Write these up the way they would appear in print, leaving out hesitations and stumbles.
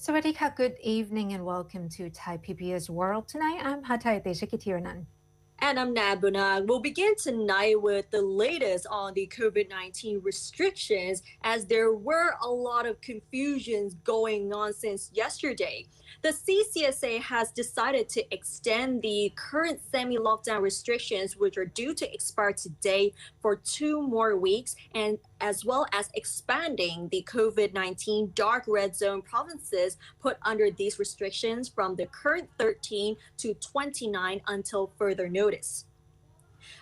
Sawadee good evening and welcome to Thai PBS World. Tonight I'm Hatay Deshikitiranan. And I'm Nabuna. We'll begin tonight with the latest on the COVID-19 restrictions, as there were a lot of confusions going on since yesterday. The CCSA has decided to extend the current semi-lockdown restrictions, which are due to expire today, for 2 more weeks, and as well as expanding the COVID-19 dark red zone provinces put under these restrictions from the current 13 to 29 until further notice.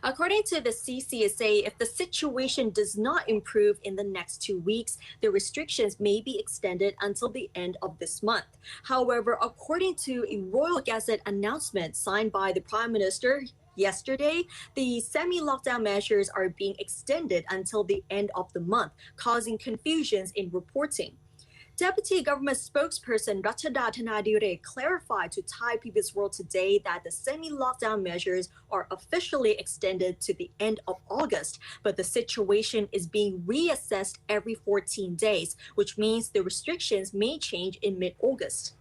According to the CCSA, if the situation does not improve in the next 2 weeks, the restrictions may be extended until the end of this month. However, according to a Royal Gazette announcement signed by the Prime Minister yesterday, the semi-lockdown measures are being extended until the end of the month, causing confusions in reporting. Deputy Government Spokesperson Ratchada Thanadire clarified to Thai PBS World today that the semi-lockdown measures are officially extended to the end of August, but the situation is being reassessed every 14 days, which means the restrictions may change in mid-August.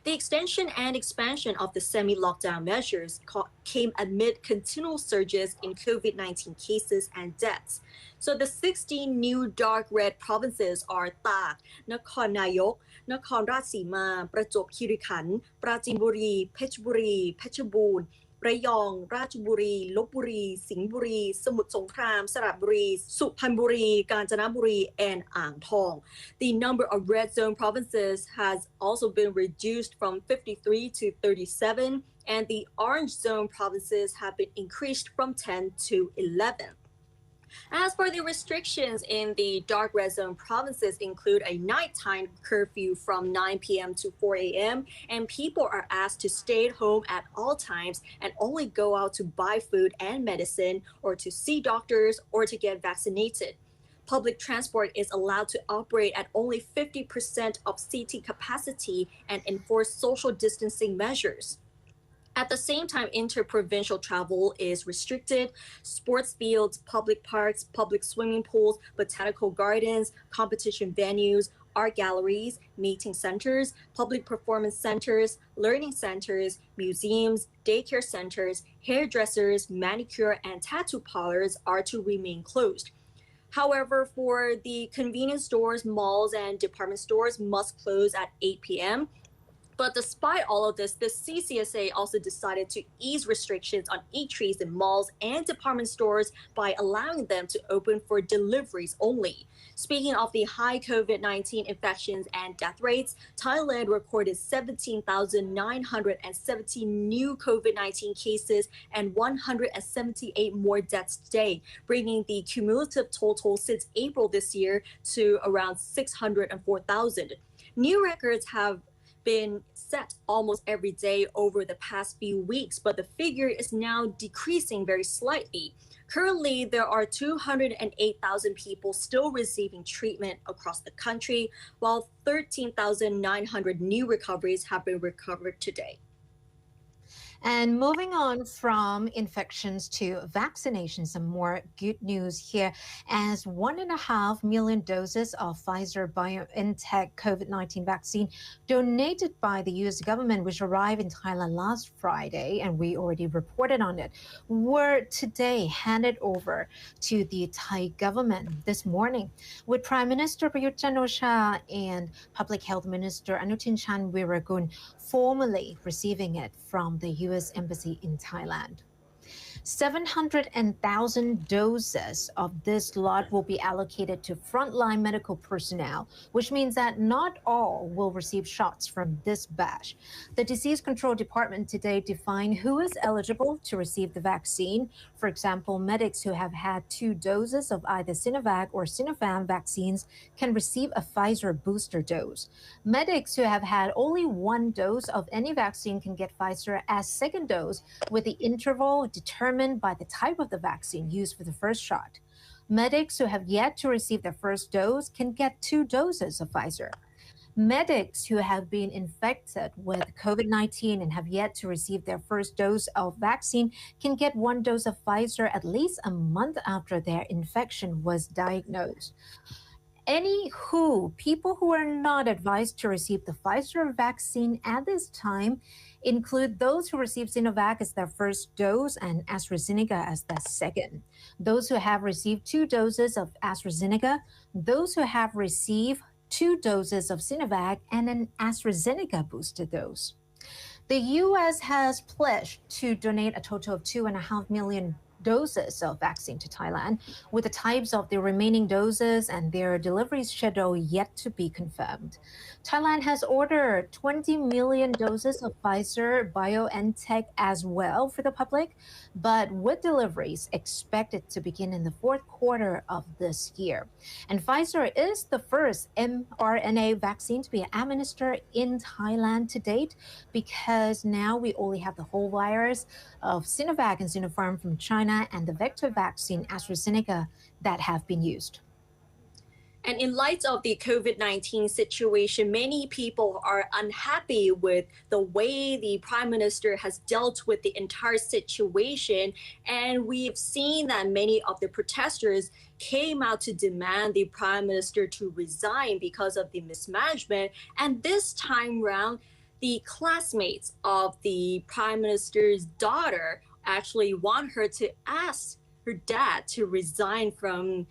The extension and expansion of the semi-lockdown measures came amid continual surges in COVID-19 cases and deaths. So the 16 new dark red provinces are Tak, Nakhon Nayok, Nakhon Ratchasima, Prajop Khiri Khan, Prachin Buri, Phetchaburi, Phetchabun, ระยองราชบุรีลพบุรีสิงห์บุรีสมุทรสงครามสระบุรีสุพรรณบุรีกาญจนบุรี and อ่างทอง The number of red zone provinces has also been reduced from 53 to 37, and the orange zone provinces have been increased from 10 to 11. As for the restrictions in the dark red zone provinces include a nighttime curfew from 9 p.m. to 4 a.m. and people are asked to stay at home at all times and only go out to buy food and medicine or to see doctors or to get vaccinated. Public transport is allowed to operate at only 50% of seating capacity and enforce social distancing measures. At the same time, interprovincial travel is restricted. Sports fields, public parks, public swimming pools, botanical gardens, competition venues, art galleries, meeting centers, public performance centers, learning centers, museums, daycare centers, hairdressers, manicure, and tattoo parlors are to remain closed. However, for the convenience stores, malls, and department stores must close at 8 p.m. But despite all of this, the CCSA also decided to ease restrictions on eateries in malls and department stores by allowing them to open for deliveries only. Speaking of the high COVID-19 infections and death rates, Thailand recorded 17,917 new COVID-19 cases and 178 more deaths today, bringing the cumulative total since April this year to around 604,000. New records have been set almost every day over the past few weeks, but the figure is now decreasing very slightly. Currently, there are 208,000 people still receiving treatment across the country, while 13,900 new recoveries have been recovered today. And moving on from infections to vaccinations, some more good news here, as 1.5 million doses of Pfizer BioNTech COVID-19 vaccine donated by the U.S. government, which arrived in Thailand last Friday, and we already reported on it, were today handed over to the Thai government this morning, with Prime Minister Prayut Chan-o-cha and Public Health Minister Anutin Chanvirakul formally receiving it from the U.S. Embassy in Thailand. 700,000 doses of this lot will be allocated to frontline medical personnel, which means that not all will receive shots from this batch. The Disease Control Department today defined who is eligible to receive the vaccine. For example, medics who have had 2 doses of either Sinovac or Sinopharm vaccines can receive a Pfizer booster dose. Medics who have had only 1 dose of any vaccine can get Pfizer as second dose, with the interval determined by the type of the vaccine used for the first shot. Medics who have yet to receive their first dose can get 2 doses of Pfizer. Medics who have been infected with COVID-19 and have yet to receive their first dose of vaccine can get 1 dose of Pfizer at least a month after their infection was diagnosed. Anywho, people who are not advised to receive the Pfizer vaccine at this time include those who received Sinovac as their first dose and AstraZeneca as their second, those who have received 2 doses of AstraZeneca, those who have received 2 doses of Sinovac, and an AstraZeneca booster dose. The U.S. has pledged to donate a total of 2.5 million doses of vaccine to Thailand, with the types of the remaining doses and their delivery schedule yet to be confirmed. Thailand has ordered 20 million doses of Pfizer BioNTech as well for the public, but with deliveries expected to begin in the fourth quarter of this year. And Pfizer is the first mRNA vaccine to be administered in Thailand to date, because now we only have the whole virus of Sinovac and Sinopharm from China and the vector vaccine AstraZeneca that have been used. And in light of the COVID-19 situation, many people are unhappy with the way the Prime Minister has dealt with the entire situation. And we've seen that many of the protesters came out to demand the Prime Minister to resign because of the mismanagement. And this time round, the classmates of the Prime Minister's daughter actually want her to ask her dad to resign from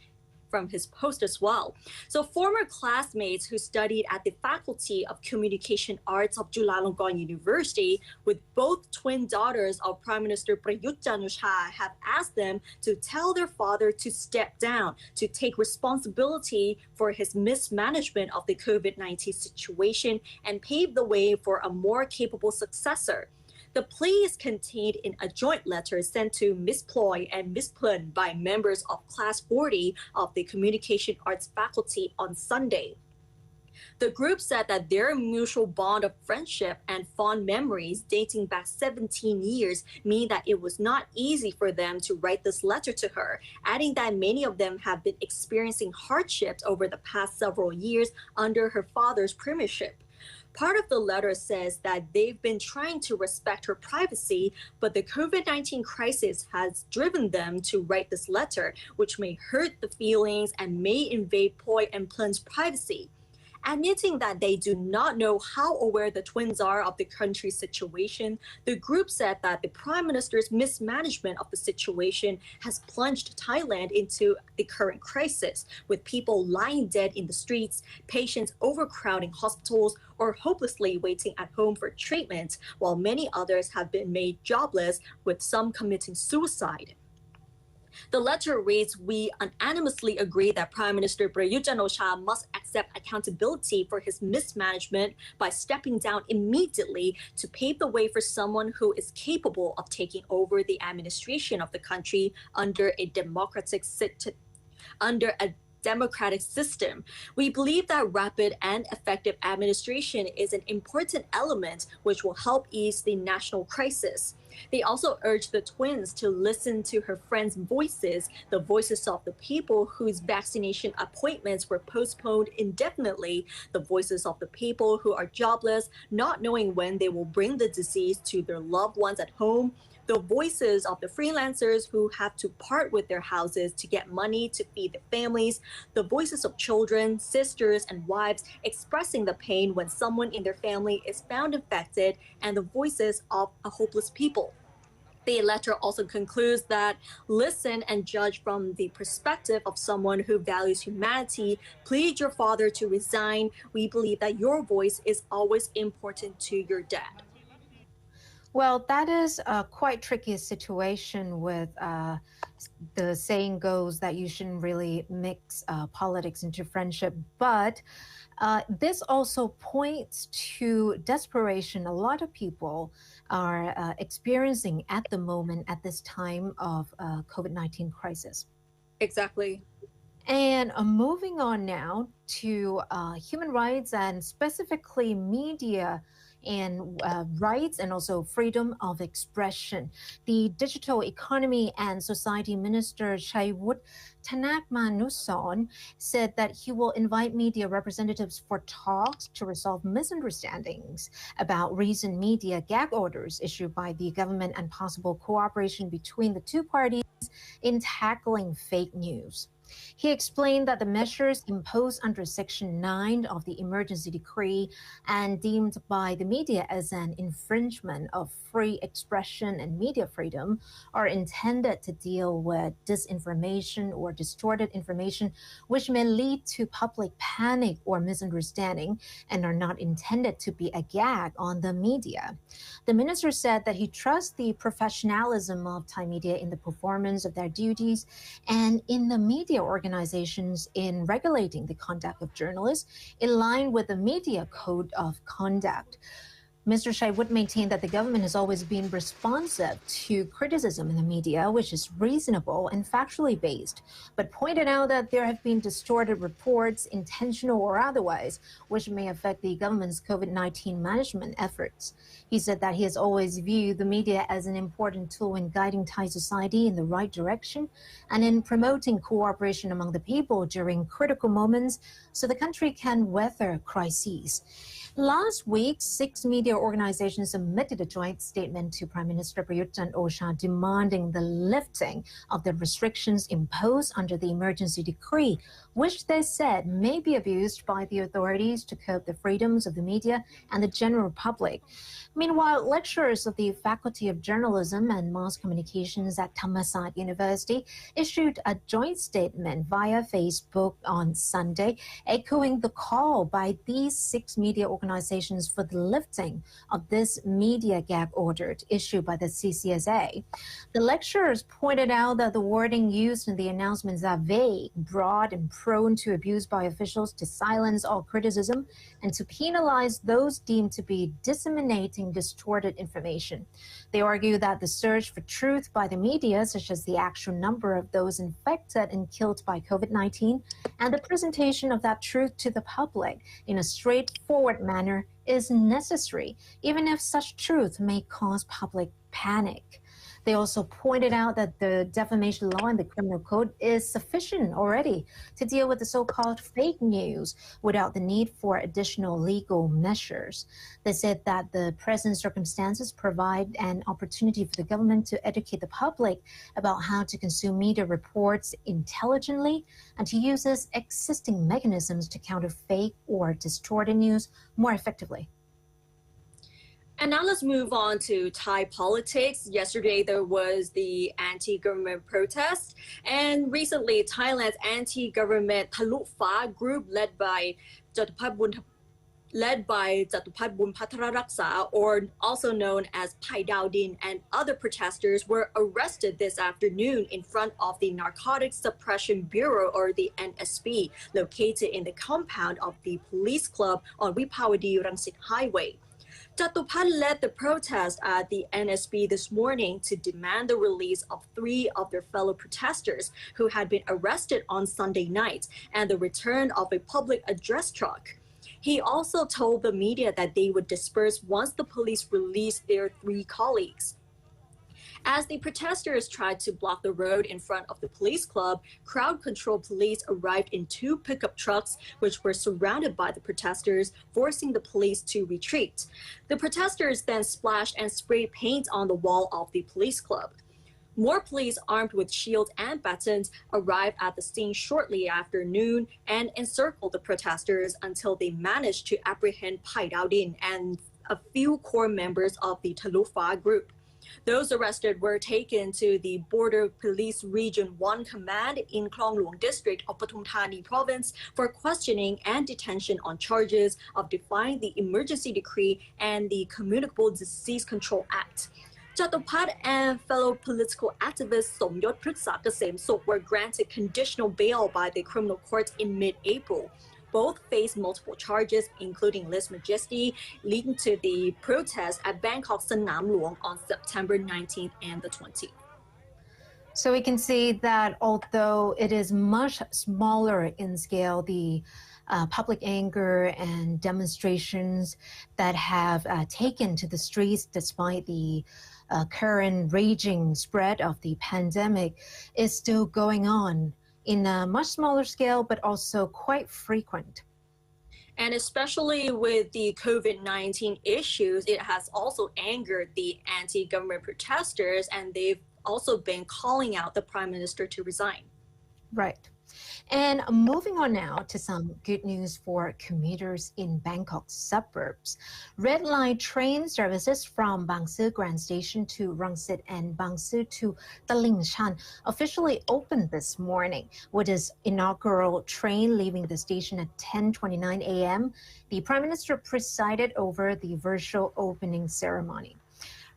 his post as well. So former classmates who studied at the Faculty of Communication Arts of Chulalongkorn University with both twin daughters of Prime Minister Prayut Chan-o-cha have asked them to tell their father to step down, to take responsibility for his mismanagement of the COVID-19 situation and pave the way for a more capable successor. The plea is contained in a joint letter sent to Miss Ploy and Miss Plun by members of Class 40 of the Communication Arts faculty on Sunday. The group said that their mutual bond of friendship and fond memories dating back 17 years mean that it was not easy for them to write this letter to her, adding that many of them have been experiencing hardships over the past several years under her father's premiership. Part of the letter says that they've been trying to respect her privacy, but the COVID-19 crisis has driven them to write this letter, which may hurt the feelings and may invade Poi and Plun's privacy. Admitting that they do not know how aware the twins are of the country's situation, the group said that the Prime Minister's mismanagement of the situation has plunged Thailand into the current crisis, with people lying dead in the streets, patients overcrowding hospitals, or hopelessly waiting at home for treatment, while many others have been made jobless, with some committing suicide. The letter reads, "We unanimously agree that Prime Minister Prayut Chan-o-cha must accept accountability for his mismanagement by stepping down immediately to pave the way for someone who is capable of taking over the administration of the country under a democratic system. We believe that rapid and effective administration is an important element which will help ease the national crisis." They also urged the twins to listen to her friends' voices, the voices of the people whose vaccination appointments were postponed indefinitely, the voices of the people who are jobless, not knowing when they will bring the disease to their loved ones at home, the voices of the freelancers who have to part with their houses to get money to feed their families, the voices of children, sisters, and wives expressing the pain when someone in their family is found infected, and the voices of a hopeless people. The letter also concludes that listen and judge from the perspective of someone who values humanity. Plead your father to resign. We believe that your voice is always important to your dad. Well, that is a quite tricky situation with the saying goes that you shouldn't really mix politics into friendship. But this also points to desperation a lot of people are experiencing at the moment at this time of COVID-19 crisis. Exactly. And moving on now to human rights and specifically media and rights and also freedom of expression. The Digital Economy and Society Minister Chaywut Tanakmanuson said that he will invite media representatives for talks to resolve misunderstandings about recent media gag orders issued by the government and possible cooperation between the two parties in tackling fake news. He explained that the measures imposed under Section 9 of the emergency decree and deemed by the media as an infringement of free expression and media freedom are intended to deal with disinformation or distorted information, which may lead to public panic or misunderstanding and are not intended to be a gag on the media. The minister said that he trusts the professionalism of Thai media in the performance of their duties and in the media organizations in regulating the conduct of journalists in line with the Media Code of Conduct. Mr. Shai would maintain that the government has always been responsive to criticism in the media, which is reasonable and factually based, but pointed out that there have been distorted reports, intentional or otherwise, which may affect the government's COVID-19 management efforts. He said that he has always viewed the media as an important tool in guiding Thai society in the right direction and in promoting cooperation among the people during critical moments so the country can weather crises. Last week, 6 media organizations submitted a joint statement to Prime Minister Prayut Chan-o-cha demanding the lifting of the restrictions imposed under the emergency decree, which they said may be abused by the authorities to curb the freedoms of the media and the general public. Meanwhile, lecturers of the Faculty of Journalism and Mass Communications at Thammasat University issued a joint statement via Facebook on Sunday, echoing the call by these 6 media organizations for the lifting of this media gag order issued by the CCSA. The lecturers pointed out that the wording used in the announcements are vague, broad, and prone to abuse by officials to silence all criticism and to penalize those deemed to be disseminating distorted information. They argue that the search for truth by the media, such as the actual number of those infected and killed by COVID-19, and the presentation of that truth to the public in a straightforward manner is necessary, even if such truth may cause public panic. They also pointed out that the defamation law in the criminal code is sufficient already to deal with the so-called fake news without the need for additional legal measures. They said that the present circumstances provide an opportunity for the government to educate the public about how to consume media reports intelligently and to use its existing mechanisms to counter fake or distorted news more effectively. And now let's move on to Thai politics. Yesterday, there was the anti-government protest. And recently, Thailand's anti-government Thalu Fa group led by Jatupat Bunpatararaksa, or also known as Pai Dao Din, and other protesters were arrested this afternoon in front of the Narcotics Suppression Bureau, or the NSB, located in the compound of the police club on Vipawadi Rangsit Highway. Jatupat led the protest at the NSB this morning to demand the release of 3 of their fellow protesters who had been arrested on Sunday night and the return of a public address truck. He also told the media that they would disperse once the police released their 3 colleagues. As the protesters tried to block the road in front of the police club, crowd control police arrived in 2 pickup trucks, which were surrounded by the protesters, forcing the police to retreat. The protesters then splashed and sprayed paint on the wall of the police club. More police armed with shields and batons arrived at the scene shortly after noon and encircled the protesters until they managed to apprehend Pai Dao Din and a few core members of the Thalu Fa group. Those arrested were taken to the Border Police Region 1 Command in Klong Luang District of Pathum Thani Province for questioning and detention on charges of defying the emergency decree and the Communicable Disease Control Act. Jatupat and fellow political activist Somyot Prithsa Kasem Sok were granted conditional bail by the criminal court in mid-April. Both face multiple charges, including lèse majesty, leading to the protest at Bangkok Sanam Luang on September 19th and the 20th. So we can see that although it is much smaller in scale, the public anger and demonstrations that have taken to the streets despite the current raging spread of the pandemic is still going on in a much smaller scale, but also quite frequent. And especially with the COVID-19 issues, it has also angered the anti-government protesters, and they've also been calling out the prime minister to resign. Right. And moving on now to some good news for commuters in Bangkok suburbs. Red Line train services from Bang Sue Grand Station to Rangsit and Bang Sue to Talingshan officially opened this morning, with its inaugural train leaving the station at 10:29 a.m. The Prime Minister presided over the virtual opening ceremony.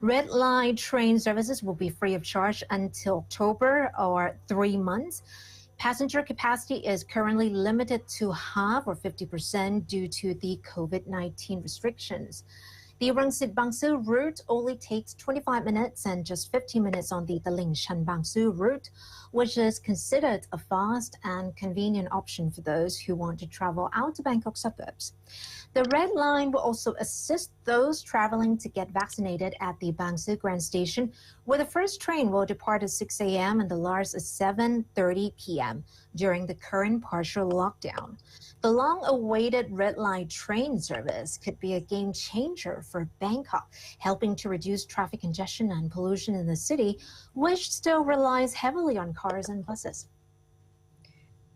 Red Line train services will be free of charge until October, or 3 months. Passenger capacity is currently limited to half, or 50%, due to the COVID-19 restrictions. The Rangsit-Bangsu route only takes 25 minutes and just 15 minutes on the Talingshan-Bangsu route, which is considered a fast and convenient option for those who want to travel out to Bangkok suburbs. The Red Line will also assist those traveling to get vaccinated at the Bang Sue Grand Station, where the first train will depart at 6 a.m. and the last at 7:30 p.m. during the current partial lockdown. The long-awaited Red Line train service could be a game changer for Bangkok, helping to reduce traffic congestion and pollution in the city, which still relies heavily on cars and buses.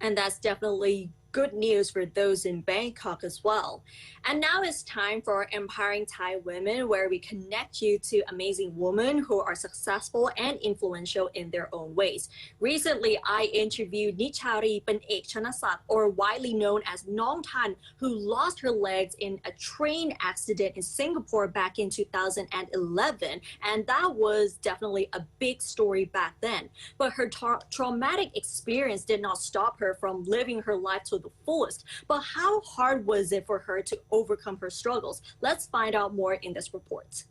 And that's definitely good news for those in Bangkok as well. And now it's time for Empowering Thai Women, where we connect you to amazing women who are successful and influential in their own ways. Recently, I interviewed Nichari Panek Chanasak, or widely known as Nong Tan, who lost her legs in a train accident in Singapore back in 2011. And that was definitely a big story back then. But her traumatic experience did not stop her from living her life to the fullest. But how hard was it for her to overcome her struggles? Let's find out more in this report.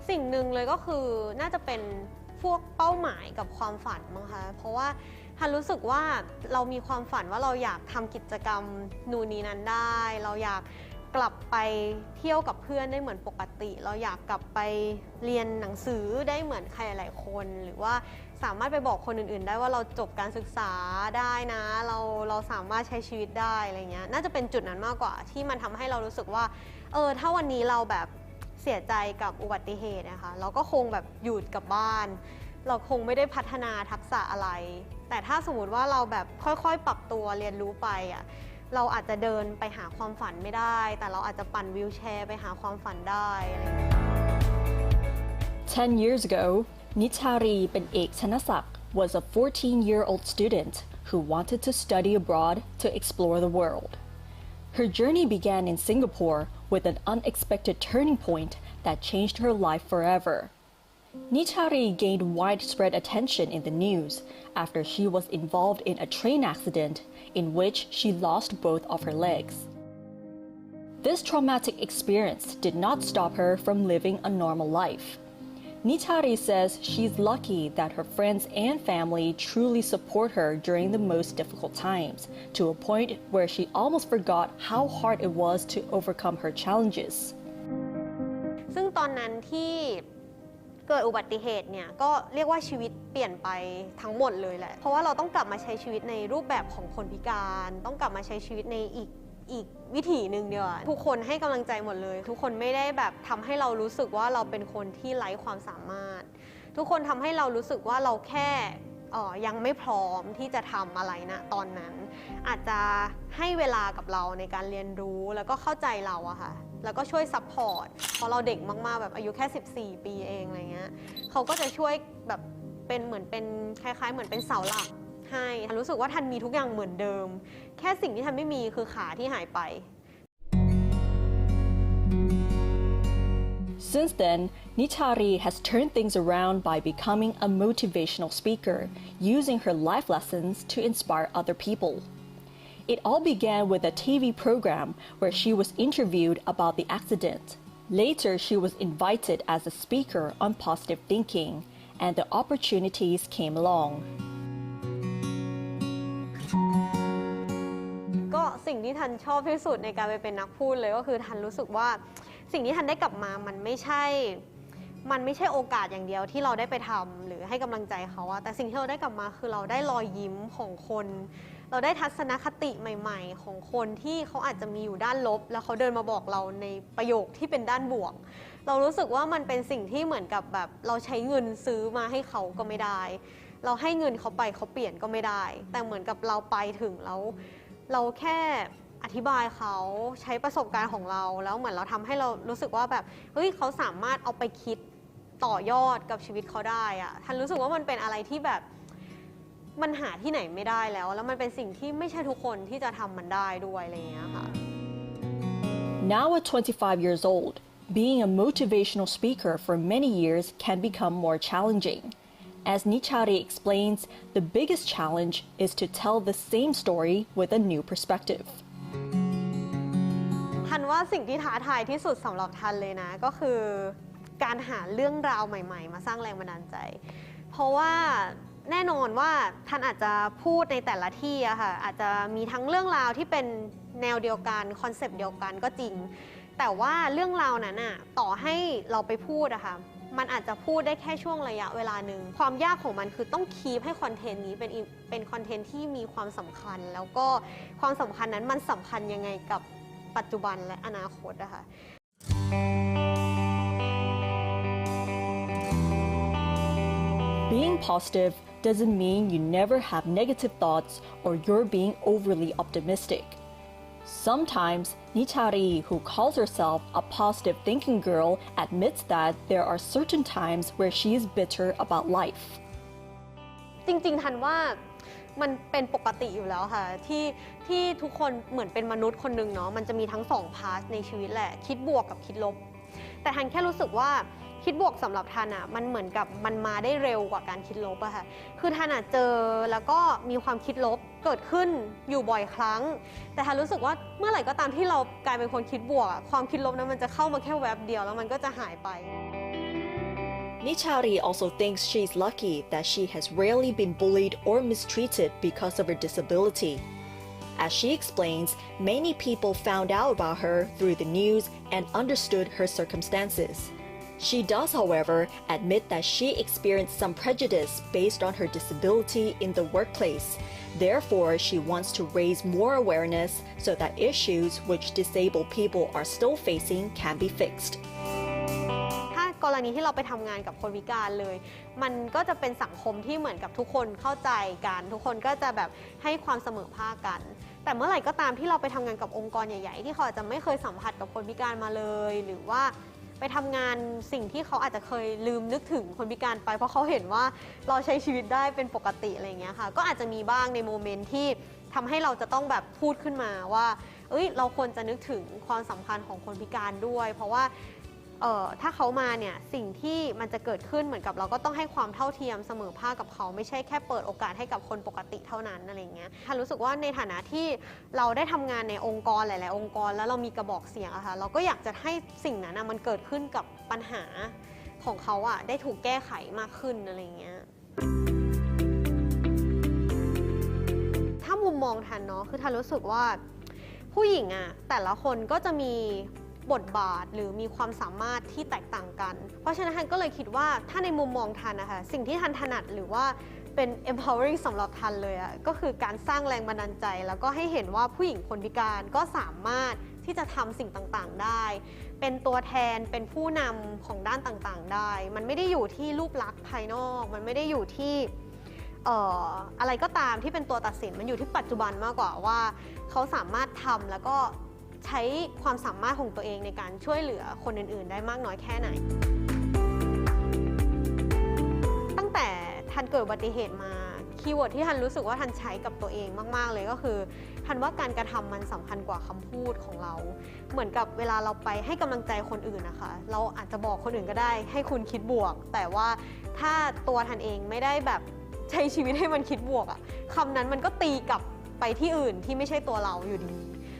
สิ่งหนึ่งเลยก็คือน่าจะเป็นพวกเป้าหมายกับความฝันมั้งคะเพราะว่าฮันรู้สึกว่าเรามีความฝันว่าเราอยากทำกิจกรรมนู่นนี่นั้นได้เราอยากกลับไปเที่ยวกับเพื่อนได้เหมือนปกติเราอยากกลับไปเรียนหนังสือได้เหมือนใครหลายคนหรือว่าสามารถไปบอกคนอื่นๆได้ว่าเราจบการศึกษาได้นะเราสามารถใช้ชีวิตได้อะไรเงี้ยน่าจะเป็นจุดนั้นมากกว่าที่มันทำให้เรารู้สึกว่าถ้าวันนี้เราแบบเสียใจกับอุบัติเหตุนะคะเราก็คงแบบหยุดกับบ้านเราคงไม่ได้พัฒนาทักษะอะไรแต่ถ้าสมมติว่าเราแบบค่อยๆปรับตัวเรียนรู้ไปอ่ะเราอาจจะเดินไปหาความฝันไม่ได้แต่เราอาจจะปั่นวีลแชร์ไปหาความฝันได้อะไรอย่างเงี้ย 10 years ago, Nichari Panek Chanasak was a 14-year-old student who wanted to study abroad to explore the world. Her journey began in Singapore with an unexpected turning point that changed her life forever. Nichari gained widespread attention in the news after she was involved in a train accident in which she lost both of her legs. This traumatic experience did not stop her from living a normal life. Nichari says she's lucky that her friends and family truly support her during the most difficult times, to a point where she almost forgot how hard it was to overcome her challenges. ซึ่งตอนนั้นที่เกิดอุบัติเหตุเนี่ยก็เรียกว่าชีวิตเปลี่ยนไปทั้งหมดเลยแหละเพราะว่าเราต้องกลับมาใช้ชีวิตในรูปแบบของคนพิการต้องกลับมาใช้ชีวิตในอีกวิถีหนึ่งเดียวทุกคนให้กำลังใจหมดเลยทุกคนไม่ได้แบบทำให้เรารู้สึกว่าเราเป็นคนที่ไร้ความสามารถทุกคนทำให้เรารู้สึกว่าเราแค่ยังไม่พร้อมที่จะทำอะไรนะตอนนั้นอาจจะให้เวลากับเราในการเรียนรู้แล้วก็เข้าใจเราอะค่ะแล้วก็ช่วยซัพพอร์ตเพราะเราเด็กมากๆแบบอายุแค่14 ปีเองอะไรเงี้ยเขาก็จะช่วยแบบเป็นเหมือนเป็นคล้ายๆเหมือนเป็นเสาหลักให้รู้สึกว่าทันมีทุกอย่างเหมือนเดิมแค่สิ่งที่ทันไม่มีคือขาที่หายไป Since then, Nichari has turned things around by becoming a motivational speaker, using her life lessons to inspire other people. It all began with a TV program where she was interviewed about the accident. Later, she was invited as a speaker on positive thinking, and the opportunities came along. ก็สิ่งที่ทันชอบที่สุดในการไปเป็นนักพูดเลยก็คือทันรู้สึกว่าสิ่งที่ทันได้กลับมามันไม่ใช่ มันไม่ใช่โอกาสอย่างเดียวที่เราได้ไปทำหรือให้กำลังใจเขาอะแต่สิ่งที่เราได้กลับมาคือเราได้รอยยิ้มของคน เราได้ทัศนคติใหม่ๆของคนที่เขาอาจจะมีอยู่ด้านลบแล้วเขาเดินมาบอกเราในประโยคที่เป็นด้านบวกเรารู้สึกว่ามันเป็นสิ่งที่เหมือนกับแบบเราใช้เงินซื้อมาให้เขาก็ไม่ได้เราให้เงินเขาไปเขาเปลี่ยนก็ไม่ได้แต่เหมือนกับเราไปถึงแล้วเราแค่อธิบายเขาใช้ประสบการณ์ของเราแล้วเหมือนเราทำให้เรารู้สึกว่าแบบเฮ้ยเขาสามารถเอาไปคิดต่อยอดกับชีวิตเขาได้อะท่านรู้สึกว่ามันเป็นอะไรที่แบบมันหาที่ไหนไม่ได้แล้วมันเป็นสิ่งที่ไม่ใช่ทุกคนที่จะทำมันได้ด้วยอะไรอย่างเงี้ยค่ะ Now at 25 years old, being a motivational speaker for many years can become more challenging. As Nichari explains, the biggest challenge is to tell the same story with a new perspective. ทันว่าสิ่งที่ท้าทายที่สุดสำหรับทันเลยนะก็คือการหาเรื่องราวใหม่ๆมาสร้างแรงบันดาลใจเพราะว่าแน่นอนว่าท่านอาจจะพูดในแต่ละที่อะค่ะอาจจะมีทั้งเรื่องราวที่เป็นแนวเดียวกันคอนเซปต์เดียวกันก็จริงแต่ว่าเรื่องราวนั้นอะต่อให้เราไปพูดอะค่ะมันอาจจะพูดได้แค่ช่วงระยะเวลาหนึ่งความยากของมันคือต้องคีปให้คอนเทนต์นี้เป็นคอนเทนต์ที่มีความสำคัญแล้วก็ความสำคัญนั้นมันสัมพันธ์ยังไงกับปัจจุบันและอนาคตอะค่ะ Being positive doesn't mean you never have negative thoughts or you're being overly optimistic. Sometimes, Nichari, who calls herself a positive thinking girl, admits that there are certain times where she is bitter about life. จริงๆทันว่ามันเป็นปกติอยู่แล้วค่ะที่ทุกคนเหมือนเป็นมนุษย์คนหนึ่งเนาะมันจะมีทั้งสองพาร์ทในชีวิตแหละคิดบวกกับคิดลบแต่ทันแค่รู้สึกว่าคิดบวกสำหรับทันอะมันเหมือนกับมันมาได้เร็วกว่าการคิดลบอะค่ะคือทันอะเจอแล้วก็มีความคิดลบเกิดขึ้นอยู่บ่อยครั้งแต่ทันรู้สึกว่าเมื่อไหร่ก็ตามที่เรากลายเป็นคนคิดบวกความคิดลบนั้นมันจะเข้ามาแค่แวบเดียวแล้วมันก็จะหายไป Nichari also thinks she's lucky that she has rarely been bullied or mistreated because of her disability. As she explains, many people found out about her through the news and understood her circumstances. She does, however, admit that she experienced some prejudice based on her disability in the workplace. Therefore, she wants to raise more awareness so that issues which disabled people are still facing can be fixed. ถ้ากรณีที่เราไปทำงานกับคนพิการเลยมันก็จะเป็นสังคมที่เหมือนกับทุกคนเข้าใจกันทุกคนก็จะแบบให้ความเสมอภาคกันแต่เมื่อไหร่ก็ตามที่เราไปทำงานกับองค์กรใหญ่ๆที่เขาอาจจะไม่เคยสัมผัสกับคนพิการมาเลยหรือว่าไปทำงานสิ่งที่เขาอาจจะเคยลืมนึกถึงคนพิการไปเพราะเขาเห็นว่าเราใช้ชีวิตได้เป็นปกติอะไรอย่างเงี้ยค่ะก็อาจจะมีบ้างในโมเมนต์ที่ทำให้เราจะต้องแบบพูดขึ้นมาว่าเราควรจะนึกถึงความสำคัญของคนพิการด้วยเพราะว่าถ้าเขามาเนี่ยสิ่งที่มันจะเกิดขึ้นเหมือนกับเราก็ต้องให้ความเท่าเทียมเสมอภาคกับเขาไม่ใช่แค่เปิดโอกาสให้กับคนปกติเท่านั้นอะไรเงี้ยท่านรู้สึกว่าในฐานะที่เราได้ทำงานในองค์กรหลายๆองค์กรแล้วเรามีกระบอกเสียงอะค่ะเราก็อยากจะให้สิ่งนั้นมันเกิดขึ้นกับปัญหาของเขาอะได้ถูกแก้ไขมากขึ้นอะไรเงี้ยถ้ามุมมองทันเนาะคือทันรู้สึกว่าผู้หญิงอะแต่ละคนก็จะมีบทบาทหรือมีความสามารถที่แตกต่างกันเพราะฉะนั้นทันก็เลยคิดว่าถ้าในมุมมองทันนะคะสิ่งที่ทันถนัดหรือว่าเป็น empowering สำหรับทันเลยอะก็คือการสร้างแรงบันดาลใจแล้วก็ให้เห็นว่าผู้หญิงคนพิการก็สามารถที่จะทำสิ่งต่างๆได้เป็นตัวแทนเป็นผู้นำของด้านต่างๆได้มันไม่ได้อยู่ที่รูปลักษณ์ภายนอกมันไม่ได้อยู่ที่อะไรก็ตามที่เป็นตัวตัดสินมันอยู่ที่ปัจจุบันมากกว่าว่าเขาสามารถทำแล้วก็ใช้ความสามารถของตัวเองในการช่วยเหลือคนอื่นๆได้มากน้อยแค่ไหนตั้งแต่ทันเกิดอุบัติเหตุมาคีย์เวิร์ดที่ทันรู้สึกว่าทันใช้กับตัวเองมากๆเลยก็คือทันว่าการกระทำมันสำคัญกว่าคำพูดของเราเหมือนกับเวลาเราไปให้กำลังใจคนอื่นนะคะเราอาจจะบอกคนอื่นก็ได้ให้คุณคิดบวกแต่ว่าถ้าตัวทันเองไม่ได้แบบใช้ชีวิตให้มันคิดบวกอะคำนั้นมันก็ตีกลับไปที่อื่นที่ไม่ใช่ตัวเราอยู่ดี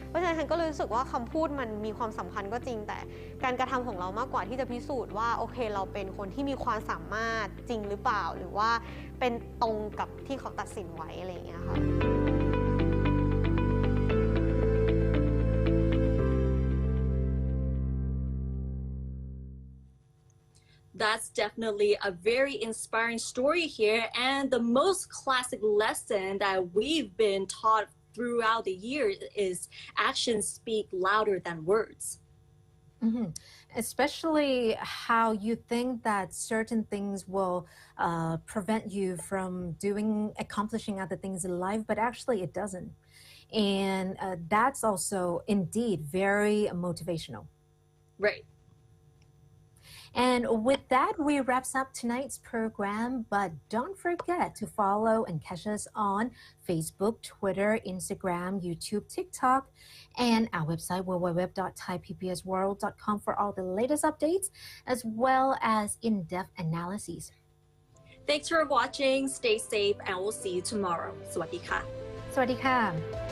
เพราะฉะนั้นฉันก็รู้สึกว่าคำพูดมันมีความสำคัญก็จริงแต่การกระทำของเรามากกว่าที่จะพิสูจน์ว่าโอเคเราเป็นคนที่มีความสามารถจริงหรือเปล่าหรือว่าเป็นตรงกับที่เขาตัดสินไว้อะไรอย่างเงี้ยค่ะ ได้ that's definitely a very inspiring story here. And the most classic lesson that we've been taught throughout the years is actions speak louder than words. Mm-hmm. Especially how you think that certain things will prevent you from accomplishing other things in life, but actually it doesn't. And that's also indeed very motivational. Right. And with that, we wraps up tonight's program. But don't forget to follow and catch us on Facebook, Twitter, Instagram, YouTube, TikTok, and our website, www.thaipbsworld.com for all the latest updates, as well as in-depth analyses. Thanks for watching. Stay safe, and we'll see you tomorrow. สวัสดีค่ะ สวัสดีค่ะ